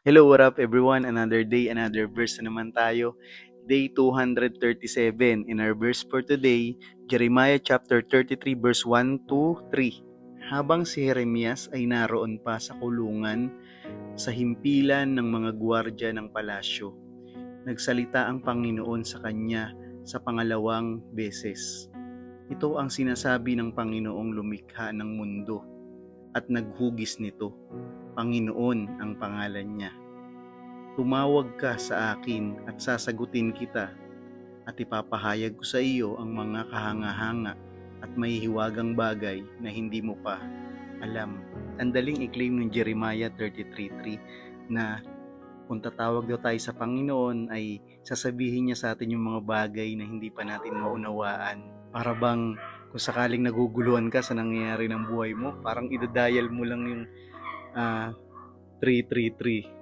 Hello, what up everyone? Another day, another verse na naman tayo. Day 237. In our verse for today, Jeremiah chapter 33 verse 1 to 3. Habang si Jeremias ay naroon pa sa kulungan sa himpilan ng mga gwardiya ng palasyo, nagsalita ang Panginoon sa kanya sa pangalawang beses. Ito ang sinasabi ng Panginoong lumikha ng mundo at naghugis nito. Panginoon ang pangalan niya. Tumawag ka sa akin at sasagutin kita at ipapahayag ko sa iyo ang mga kahanga-hanga at mahihiwagang bagay na hindi mo pa alam. Ang daling i-claim ng Jeremiah 33:3 na kung tatawag daw tayo sa Panginoon ay sasabihin niya sa atin yung mga bagay na hindi pa natin maunawaan. Para bang kung sakaling naguguluhan ka sa nangyayari ng buhay mo, parang idadial mo lang yung 333.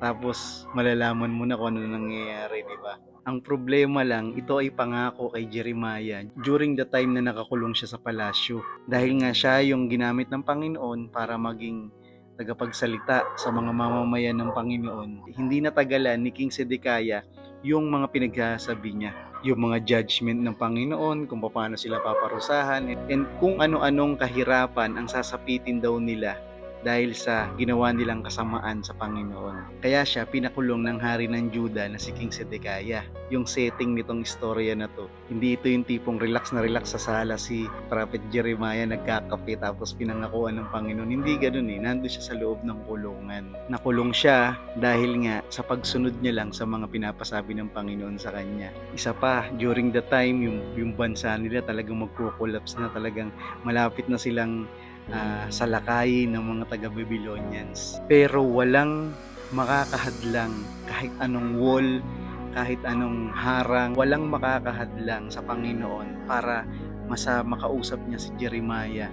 Tapos malalaman mo na kung ano nangyayari, di ba? Ang problema lang, ito ay pangako kay Jeremiah during the time na nakakulong siya sa palasyo. Dahil nga siya yung ginamit ng Panginoon para maging tagapagsalita sa mga mamamayan ng Panginoon. Hindi natagalan ni King Zedekiah yung mga pinagsasabi niya. Yung mga judgment ng Panginoon, kung paano sila paparusahan, and kung ano-anong kahirapan ang sasapitin daw nila dahil sa ginawa nilang kasamaan sa Panginoon. Kaya siya pinakulong ng hari ng Juda na si King Zedekiah. Yung setting nitong istorya na to, hindi ito yung tipong relax na relax sa sala si Prophet Jeremiah nagkakape tapos pinangakuan ng Panginoon. Hindi ganun eh. Nandun siya sa loob ng kulungan. Nakulong siya dahil nga sa pagsunod niya lang sa mga pinapasabi ng Panginoon sa kanya. Isa pa, during the time, yung bansa nila talagang magko-collapse na, talagang malapit na silang salakayin ng mga taga-Babylonians. Pero walang makakahadlang kahit anong wall, kahit anong harang, walang makakahadlang sa Panginoon para makausap niya si Jeremiah.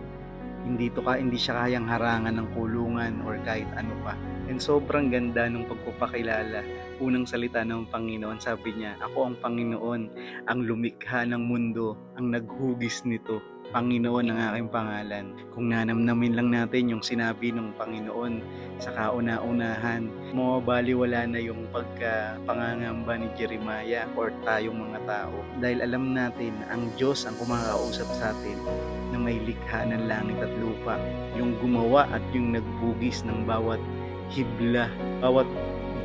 Hindi siya kayang harangan ng kulungan or kahit ano pa. And sobrang ganda ng pagpapakilala. Unang salita ng Panginoon, sabi niya, ako ang Panginoon, ang lumikha ng mundo, ang naghugis nito. Panginoon ang aking pangalan. Kung nanamnamin lang natin yung sinabi ng Panginoon sa kauna-unahan, mawabaliwala na yung pagkapangangamba ni Jeremiah or tayong mga tao. Dahil alam natin, ang Diyos ang kumakausap sa atin na may likha ng langit at lupa. Yung gumawa at yung nagbugis ng bawat hibla, bawat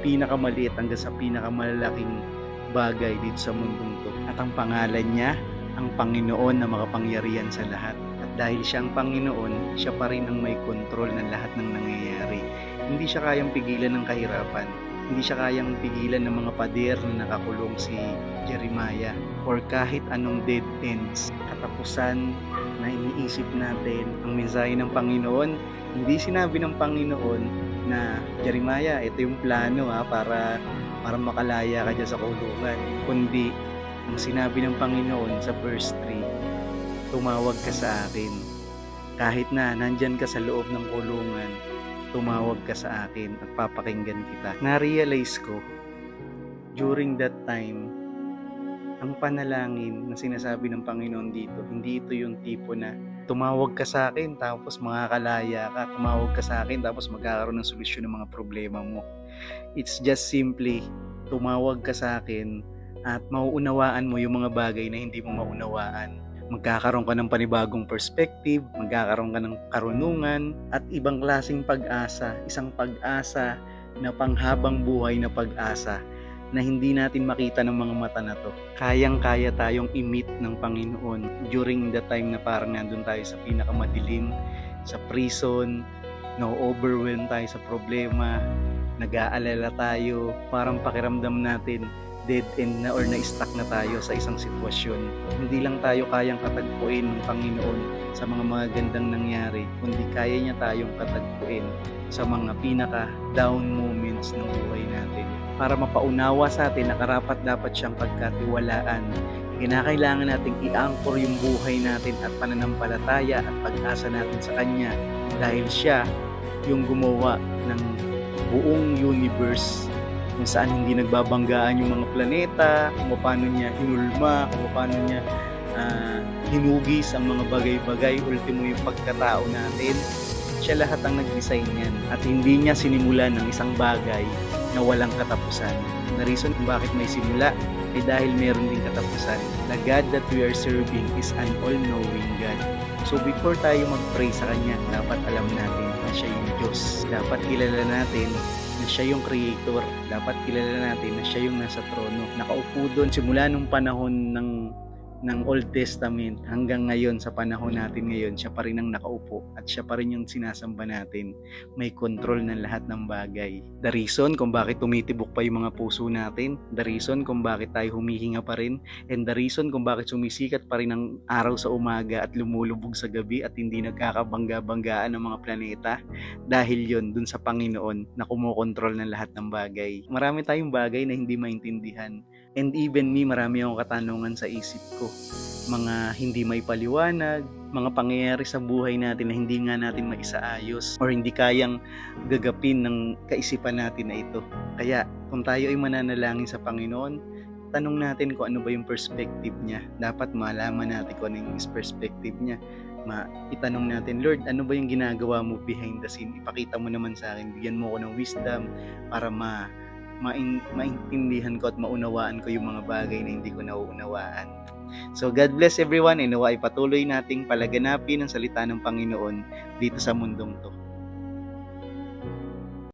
pinakamaliit hanggang sa pinakamalalaking bagay dito sa mundong to. At ang pangalan niya, ang Panginoon na makapangyarihan sa lahat. At dahil siya ang Panginoon, siya pa rin ang may kontrol ng lahat ng nangyayari. Hindi siya kayang pigilan ng kahirapan. Hindi siya kayang pigilan ng mga pader na nakakulong si Jeremiah or kahit anong dead ends, katapusan na iniisip natin. Ang mensahe ng Panginoon, hindi sinabi ng Panginoon na Jeremiah, ito yung plano para makalaya ka dyan sa kulungan, kundi ang sinabi ng Panginoon sa verse 3, tumawag ka sa akin. Kahit na nandyan ka sa loob ng kulungan, tumawag ka sa akin at papakinggan kita. Na-realize ko, during that time, ang panalangin na sinasabi ng Panginoon dito, hindi ito yung tipo na tumawag ka sa akin tapos makakalaya ka, tumawag ka sa akin tapos magkakaroon ng solusyon ng mga problema mo. It's just simply, tumawag ka sa akin at mauunawaan mo yung mga bagay na hindi mo maunawaan. Magkakaroon ka ng panibagong perspective, magkakaroon ka ng karunungan at ibang klaseng pag-asa, isang pag-asa na panghabang buhay na pag-asa na hindi natin makita ng mga mata na to. Kayang-kaya tayong i-meet ng Panginoon during the time na parang nandun tayo sa pinakamadilim, sa prison, na-overwhelm tayo sa problema, nag-aalala tayo, parang pakiramdam natin dead end na or na-stuck na tayo sa isang sitwasyon. Hindi lang tayo kayang katagpuin ng Panginoon sa mga magandang nangyari, kundi kaya niya tayong katagpuin sa mga pinaka-down moments ng buhay natin. Para mapaunawa sa atin na karapat dapat siyang pagkatiwalaan, kinakailangan nating i-anchor yung buhay natin at pananampalataya at pag-asa natin sa Kanya dahil siya yung gumawa ng buong universe kung saan hindi nagbabanggaan yung mga planeta, kung paano niya hinulma, kung paano niya hinugis ang mga bagay-bagay, ultimo yung pagkatao natin. Siya lahat ang nag-design niyan at hindi niya sinimulan ng isang bagay na walang katapusan. The reason kung bakit may simula ay dahil meron ding katapusan. The God that we are serving is an all-knowing God. So before tayo mag-pray sa Kanya, dapat alam natin na siya yung Diyos. Dapat kilala natin na siya yung creator. Dapat kilala natin na siya yung nasa trono. Nakaupo doon simula nung panahon ng Old Testament hanggang ngayon sa panahon natin ngayon, siya pa rin ang nakaupo at siya pa rin yung sinasamba natin. May control ng lahat ng bagay. The reason kung bakit tumitibok pa yung mga puso natin, the reason kung bakit tayo humihinga pa rin, and the reason kung bakit sumisikat pa rin ang araw sa umaga at lumulubog sa gabi at hindi nagkakabangga-banggaan ng mga planeta, dahil yon dun sa Panginoon na kumokontrol ng lahat ng bagay. Marami tayong bagay na hindi maintindihan. And even me, marami akong katanungan sa isip ko. Mga hindi may paliwanag, mga pangyayari sa buhay natin na hindi nga natin maisaayos or hindi kayang gagapin ng kaisipan natin na ito. Kaya kung tayo ay mananalangin sa Panginoon, tanong natin kung ano ba yung perspective niya. Dapat malaman natin kung ano yung perspective niya. Itanong natin, Lord, ano ba yung ginagawa mo behind the scene? Ipakita mo naman sa akin, bigyan mo ko ng wisdom para maintindihan ko at maunawaan ko yung mga bagay na hindi ko nauunawaan. So God bless everyone, and nawa ay patuloy nating palaganapin ang salita ng Panginoon dito sa mundong to.